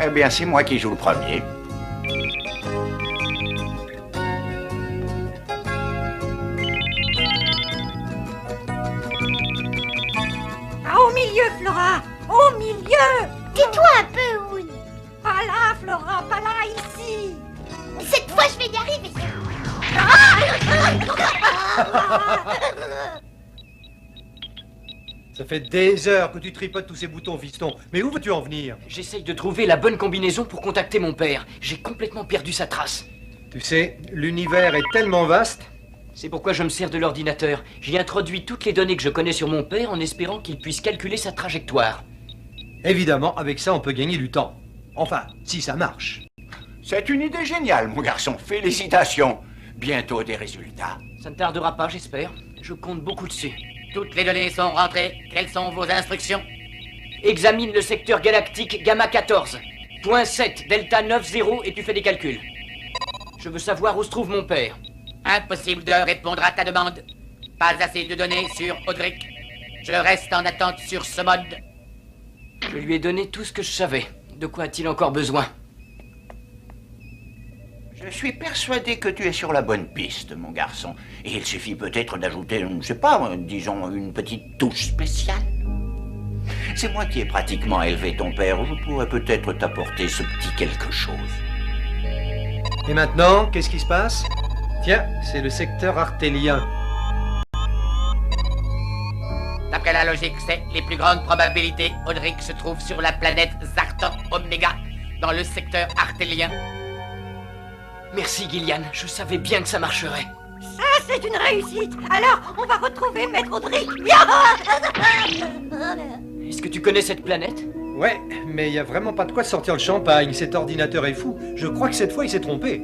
Eh bien, c'est moi qui joue le premier. Ah, au milieu, Flora! Au milieu! Tais-toi un peu, Oun. Pas là, Flora, pas là, ici! Cette fois, je vais y arriver. Ça fait des heures que tu tripotes tous ces boutons, fiston. Mais où veux-tu en venir? J'essaye de trouver la bonne combinaison pour contacter mon père. J'ai complètement perdu sa trace. Tu sais, l'univers est tellement vaste. C'est pourquoi je me sers de l'ordinateur. J'y introduis toutes les données que je connais sur mon père en espérant qu'il puisse calculer sa trajectoire. Évidemment, avec ça, on peut gagner du temps. Enfin, si ça marche. C'est une idée géniale, mon garçon. Félicitations. Bientôt des résultats. Ça ne tardera pas, j'espère. Je compte beaucoup dessus. Toutes les données sont rentrées. Quelles sont vos instructions? Examine le secteur galactique Gamma 14. Point 7, Delta 90 et tu fais des calculs. Je veux savoir où se trouve mon père. Impossible de répondre à ta demande. Pas assez de données sur Audric. Je reste en attente sur ce mode. Je lui ai donné tout ce que je savais. De quoi a-t-il encore besoin? Je suis persuadé que tu es sur la bonne piste, mon garçon. Et il suffit peut-être d'ajouter, je ne sais pas, disons, une petite touche spéciale. C'est moi qui ai pratiquement élevé ton père. Je pourrais peut-être t'apporter ce petit quelque chose. Et maintenant, qu'est-ce qui se passe? Tiens, c'est le secteur artélien. D'après la logique, c'est les plus grandes probabilités. Audric se trouve sur la planète Zartan Omega, dans le secteur artélien. Merci, Gillian. Je savais bien que ça marcherait. Ça, c'est une réussite! Alors, on va retrouver Maître Audric! Est-ce que tu connais cette planète? Ouais, mais il y a vraiment pas de quoi sortir le champagne. Cet ordinateur est fou. Je crois que cette fois, il s'est trompé.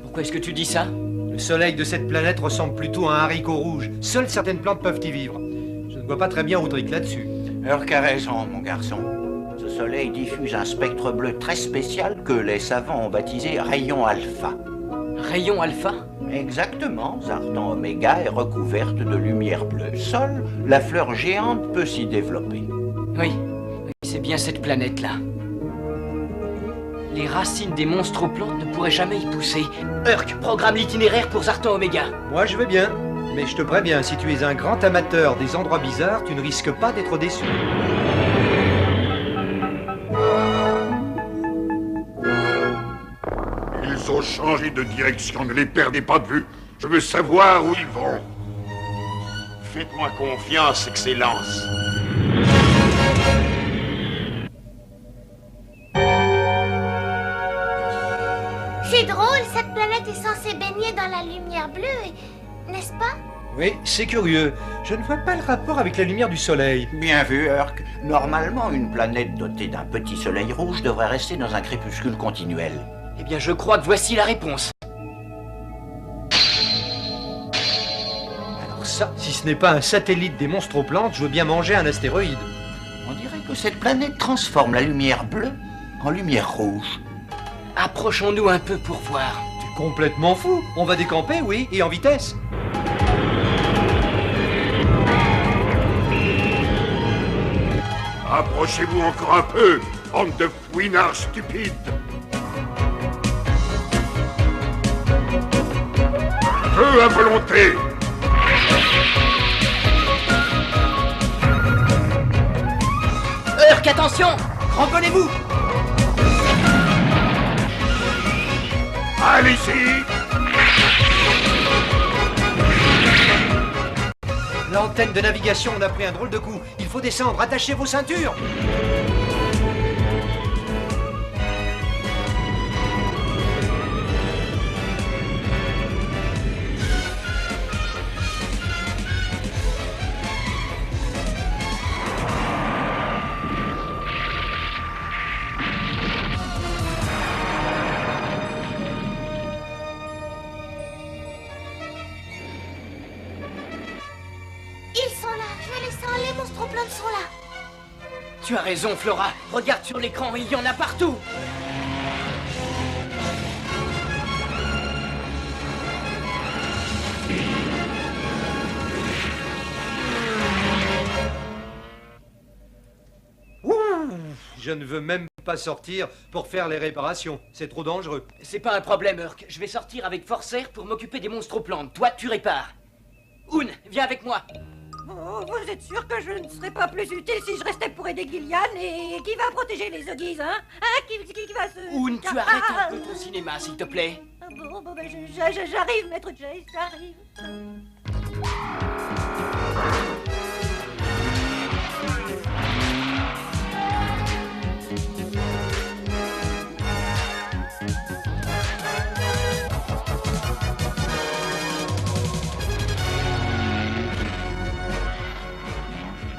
Pourquoi est-ce que tu dis ça? Le soleil de cette planète ressemble plutôt à un haricot rouge. Seules certaines plantes peuvent y vivre. Je ne vois pas très bien Audric là-dessus. Urk a raison, mon garçon. Ce soleil diffuse un spectre bleu très spécial que les savants ont baptisé rayon alpha. Rayon alpha? Exactement, Zartan Oméga est recouverte de lumière bleue. Seule la fleur géante peut s'y développer. Oui, c'est bien cette planète-là. Les racines des monstroplantes ne pourraient jamais y pousser. Urk, programme l'itinéraire pour Zartan Oméga. Moi, je vais bien. Mais je te préviens, si tu es un grand amateur des endroits bizarres, tu ne risques pas d'être déçu. Ils ont changé de direction, ne les perdez pas de vue. Je veux savoir où ils vont. Faites-moi confiance, Excellence. C'est drôle, cette planète est censée baigner dans la lumière bleue, n'est-ce pas? Oui, c'est curieux. Je ne vois pas le rapport avec la lumière du soleil. Bien vu, Urk. Normalement, une planète dotée d'un petit soleil rouge devrait rester dans un crépuscule continuel. Eh bien, je crois que voici la réponse. Alors ça, si ce n'est pas un satellite des monstroplantes, je veux bien manger un astéroïde. On dirait que cette planète transforme la lumière bleue en lumière rouge. Approchons-nous un peu pour voir. Tu es complètement fou. On va décamper, oui, et en vitesse. Approchez-vous encore un peu, bande de fouinards stupides. Feu à volonté. Urk, attention! Cramponnez-vous! Allez-y. L'antenne de navigation en a pris un drôle de coup. Il faut descendre, attachez vos ceintures. Ils sont là, je les sens, les monstroplantes sont là. Tu as raison, Flora. Regarde sur l'écran, il y en a partout. Ouh, je ne veux même pas sortir pour faire les réparations. C'est trop dangereux. C'est pas un problème, Urk. Je vais sortir avec Forcer pour m'occuper des monstres aux plantes. Toi, tu répares. Oun, viens avec moi. Oh, vous êtes sûr que je ne serais pas plus utile si je restais pour aider Gillian et qui va protéger les Huggies, hein? Qui va se... Oun, tu arrêtes un peu ton cinéma, s'il te plaît. Bon, ben, j'arrive, maître Jace, j'arrive.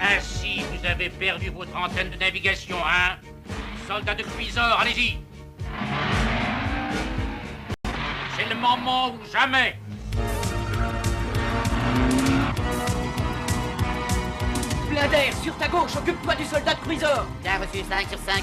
Ainsi, vous avez perdu votre antenne de navigation, hein? Soldats de Cuisor, allez-y! C'est le moment ou jamais! Plein d'air, sur ta gauche, occupe-toi du soldat de Cuisor. Bien reçu, 5 sur 5.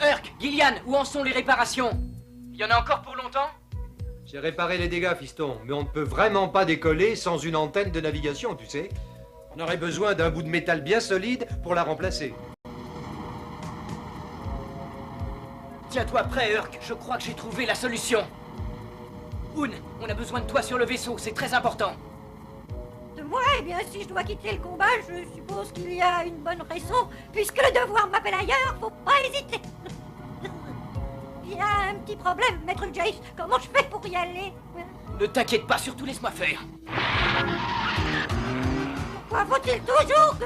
Urk, Gillian, où en sont les réparations? Il y en a encore pour longtemps? J'ai réparé les dégâts, fiston, mais on ne peut vraiment pas décoller sans une antenne de navigation, tu sais. On aurait besoin d'un bout de métal bien solide pour la remplacer. Tiens-toi prêt, Urk. Je crois que j'ai trouvé la solution. Oun, on a besoin de toi sur le vaisseau, c'est très important. De moi, eh bien, si je dois quitter le combat, je suppose qu'il y a une bonne raison. Puisque le devoir m'appelle ailleurs, faut pas hésiter. Il y a un petit problème, maître Jace. Comment je fais pour y aller? Ne t'inquiète pas, surtout laisse-moi faire. Pourquoi faut-il toujours que...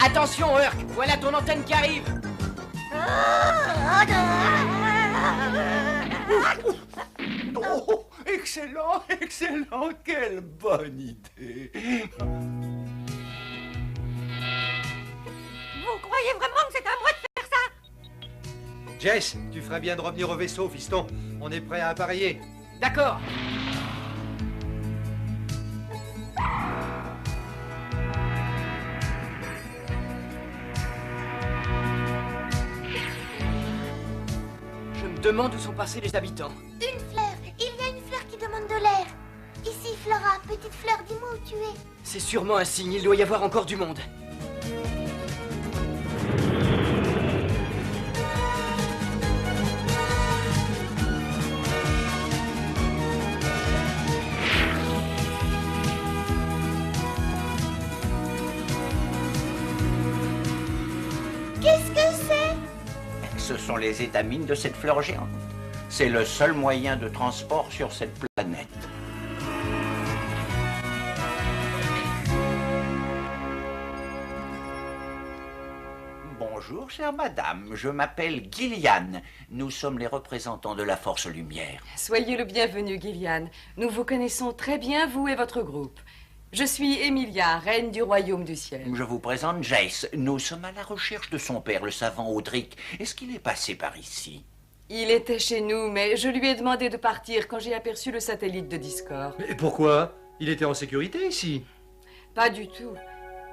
Attention, Urk, voilà ton antenne qui arrive. Oh, excellent, excellent, quelle bonne idée. Vous croyez vraiment que c'est à moi de faire ça? Jess, tu ferais bien de revenir au vaisseau, fiston. On est prêt à appareiller. D'accord. Je me demande où sont passés les habitants. Une fleur. Il y a une fleur qui demande de l'air. Ici, Flora. Petite fleur, dis-moi où tu es. C'est sûrement un signe, il doit y avoir encore du monde. Qu'est-ce que c'est? Ce sont les étamines de cette fleur géante. C'est le seul moyen de transport sur cette planète. Bonjour, chère madame. Je m'appelle Gillian. Nous sommes les représentants de la Force Lumière. Soyez le bienvenu, Gillian. Nous vous connaissons très bien, vous et votre groupe. Je suis Emilia, reine du royaume du ciel. Je vous présente Jace. Nous sommes à la recherche de son père, le savant Audric. Est-ce qu'il est passé par ici? Il était chez nous, mais je lui ai demandé de partir quand j'ai aperçu le satellite de Discord. Mais pourquoi? Il était en sécurité ici. Pas du tout.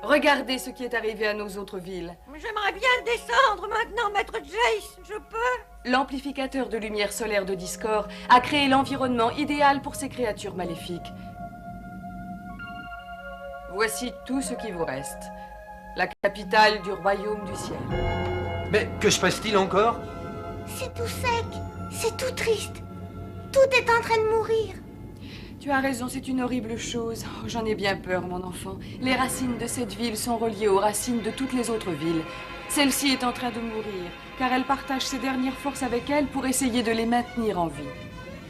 Regardez ce qui est arrivé à nos autres villes. J'aimerais bien descendre maintenant, maître Jace. Je peux? L'amplificateur de lumière solaire de Discord a créé l'environnement idéal pour ces créatures maléfiques. Voici tout ce qui vous reste. La capitale du royaume du ciel. Mais que se passe-t-il encore? C'est tout sec. C'est tout triste. Tout est en train de mourir. Tu as raison, c'est une horrible chose. Oh, j'en ai bien peur, mon enfant. Les racines de cette ville sont reliées aux racines de toutes les autres villes. Celle-ci est en train de mourir, car elle partage ses dernières forces avec elle pour essayer de les maintenir en vie.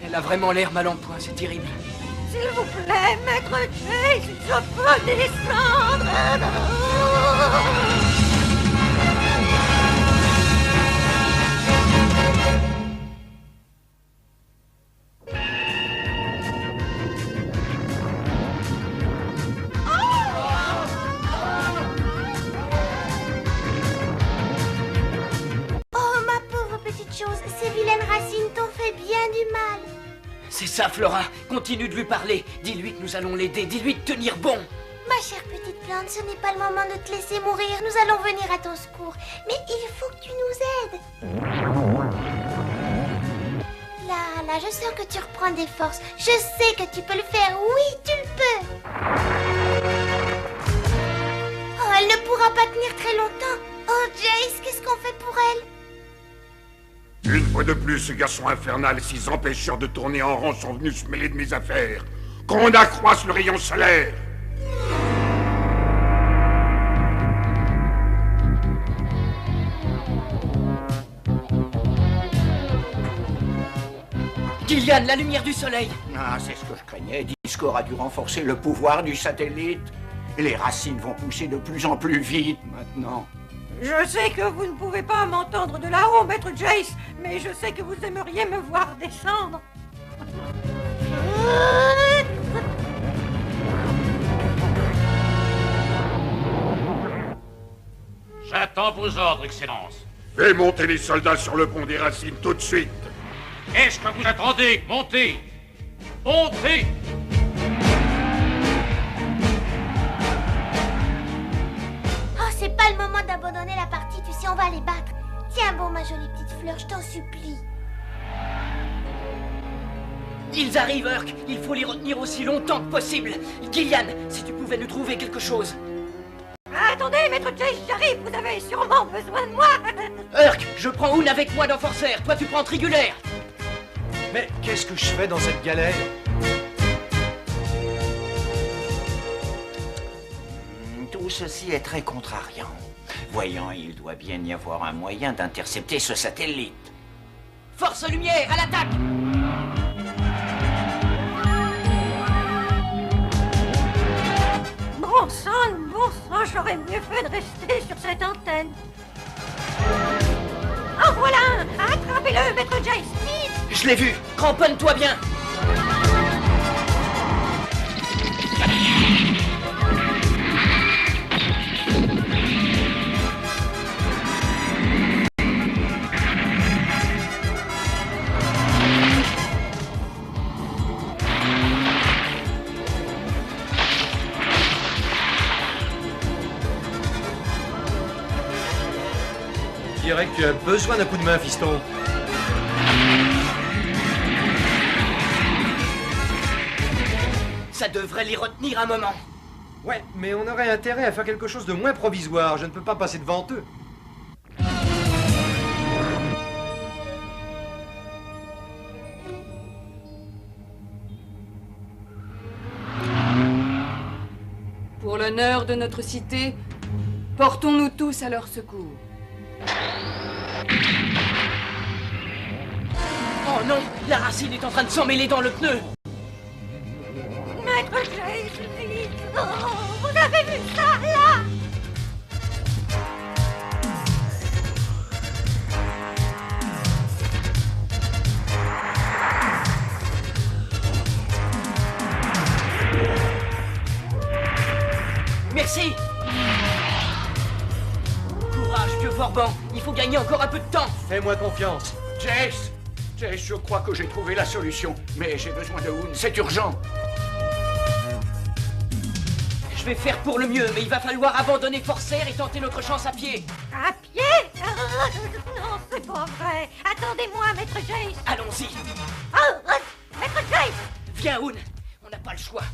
Elle a vraiment l'air mal en point, c'est terrible. S'il vous plaît, maître Jace, je peux descendre. Oh, ma pauvre petite chose, du mal. C'est ça, Flora. Continue de lui parler. Dis-lui que nous allons l'aider. Dis-lui de tenir bon. Ma chère petite plante, ce n'est pas le moment de te laisser mourir. Nous allons venir à ton secours. Mais il faut que tu nous aides. Là, je sens que tu reprends des forces. Je sais que tu peux le faire. Oui, tu le peux. Oh, elle ne pourra pas tenir très longtemps. Oh, Jace, qu'est-ce qu'on fait pour elle? Une fois de plus, ce garçon infernal et ces empêcheurs de tourner en rond sont venus se mêler de mes affaires. Qu'on accroisse le rayon solaire. Gillian, la lumière du soleil. Ah, c'est ce que je craignais. Discord a dû renforcer le pouvoir du satellite. Et les racines vont pousser de plus en plus vite maintenant. Je sais que vous ne pouvez pas m'entendre de là-haut, maître Jace, mais je sais que vous aimeriez me voir descendre. J'attends vos ordres, Excellence. Fais monter les soldats sur le pont des racines tout de suite. Qu'est-ce que vous attendez? Montez! Montez! Oh, c'est pas le moment d'abandonner la partie, tu sais, on va les battre. Tiens bon, ma jolie petite fleur, je t'en supplie. Ils arrivent, Urk. Il faut les retenir aussi longtemps que possible. Gillian, si tu pouvais nous trouver quelque chose. Attendez, maître Jace, j'arrive, vous avez sûrement besoin de moi. Urk, je prends Oun avec moi dans Forcer. Toi, tu prends Trigulaire. Mais qu'est-ce que je fais dans cette galère? Tout ceci est très contrariant. Voyons, il doit bien y avoir un moyen d'intercepter ce satellite. Force lumière, à l'attaque! Bon sang, j'aurais mieux fait de rester sur cette antenne. En voilà un! Attrapez-le, maître Jace, vite! Je l'ai vu. Cramponne-toi bien. Je dirais que tu as besoin d'un coup de main, fiston. Ça devrait les retenir un moment. Ouais, mais on aurait intérêt à faire quelque chose de moins provisoire. Je ne peux pas passer devant eux. Pour l'honneur de notre cité, portons-nous tous à leur secours. Oh non, la racine est en train de s'emmêler dans le pneu. Maître Jace, vite! Oh, vous avez vu ça, là? Merci. Courage, vieux Forban. Il faut gagner encore un peu de temps. Fais-moi confiance. Jace, je crois que j'ai trouvé la solution. Mais j'ai besoin de Oun, c'est urgent. Je vais faire pour le mieux, mais il va falloir abandonner Forcer et tenter notre chance à pied. À pied? Non, c'est pas vrai. Attendez-moi, maître Jace. Allons-y. Maître Jace! Viens, Oun. On n'a pas le choix.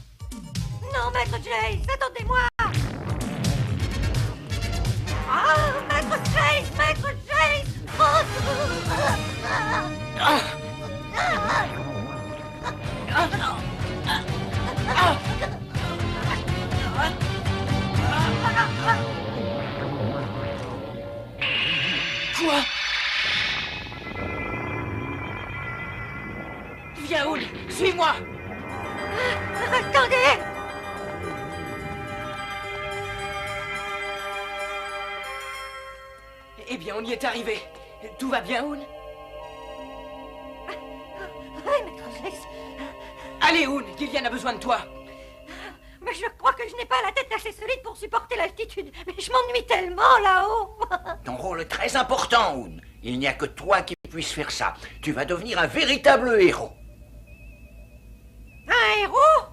Non, maître Jace, attendez-moi! Maître Jace! Maître Jace! Quoi? Viens, Oun. Suis-moi. Attendez! Eh bien, on y est arrivé. Tout va bien, Oun? Oui, maître Jace. Allez, Oun, Gillian a besoin de toi. Mais je crois que je n'ai pas la tête assez solide pour supporter l'altitude. Mais je m'ennuie tellement là-haut. Ton rôle est très important, Oun. Il n'y a que toi qui puisse faire ça. Tu vas devenir un véritable héros. Un héros?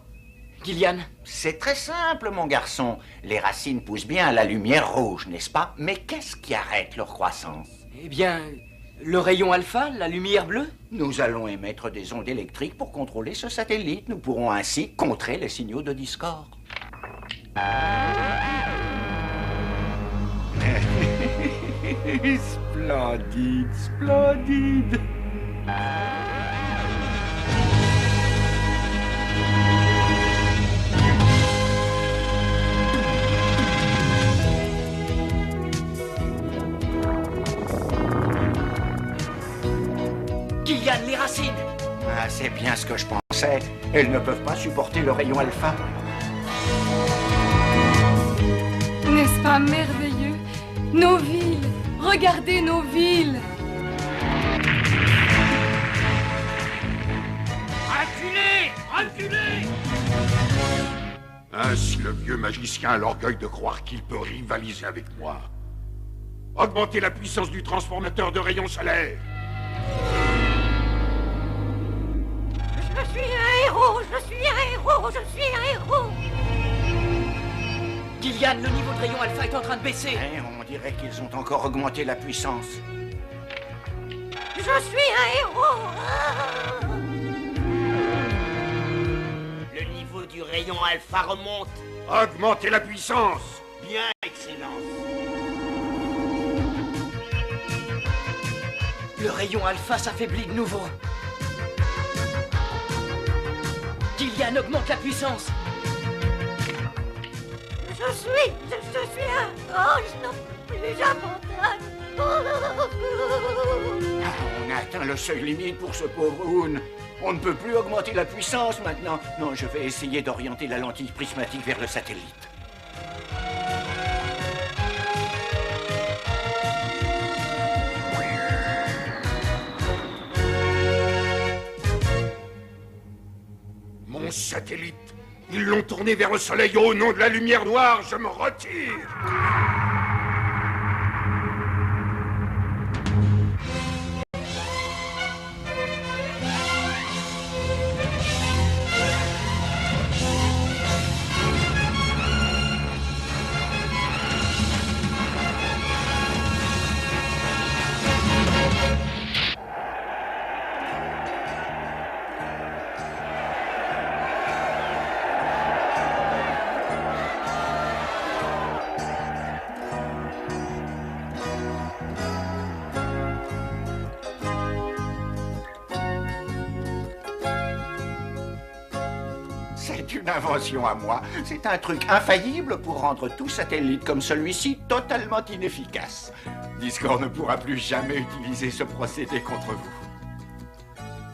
Gillian, C'est très simple, mon garçon. Les racines poussent bien à la lumière rouge, n'est-ce pas? Mais qu'est-ce qui arrête leur croissance? eh bien, le rayon alpha, la lumière bleue? Nous allons émettre des ondes électriques pour contrôler ce satellite. Nous pourrons ainsi contrer les signaux de discorde. Splendide, splendide. Gillian, les racines! Ah, c'est bien ce que je pensais. Elles ne peuvent pas supporter le rayon alpha. N'est-ce pas merveilleux? Nos villes! Regardez nos villes! Reculez! Reculez! Ainsi le vieux magicien a l'orgueil de croire qu'il peut rivaliser avec moi. Augmentez la puissance du transformateur de rayons solaires. Je suis un héros, je suis un héros, je suis un héros. Gillian, le niveau de rayon alpha est en train de baisser. On dirait qu'ils ont encore augmenté la puissance. Je suis un héros. Le niveau du rayon alpha remonte. Augmentez la puissance. Bien, Excellence. Le rayon alpha s'affaiblit de nouveau. Gillian, augmente la puissance. Je suis un ange, non plus j'abandonne. On a atteint le seuil limite pour ce pauvre Hoon. On ne peut plus augmenter la puissance maintenant. Non, je vais essayer d'orienter la lentille prismatique vers le satellite. Mon satellite. Ils l'ont tourné vers le soleil au nom de la lumière noire. Je me retire. C'est une invention à moi. C'est un truc infaillible pour rendre tout satellite comme celui-ci totalement inefficace. Discord ne pourra plus jamais utiliser ce procédé contre vous.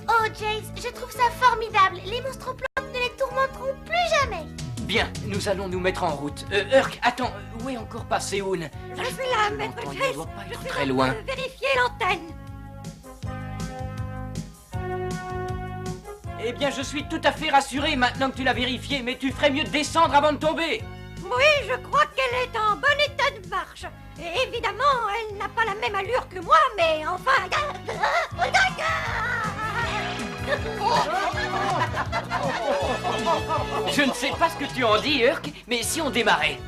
Oh, Jace, je trouve ça formidable. Les monstres-plantes ne les tourmenteront plus jamais. Bien, nous allons nous mettre en route. Urk, attends, où est encore passé Hoon? Je suis là, maître Il Jace. doit pas Je être suis très là loin. pour vérifier l'antenne. Eh bien, je suis tout à fait rassuré maintenant que tu l'as vérifié, mais tu ferais mieux de descendre avant de tomber. Oui, je crois qu'elle est en bon état de marche. Et évidemment, elle n'a pas la même allure que moi, mais enfin... Je ne sais pas ce que tu en dis, Urk, mais si on démarrait?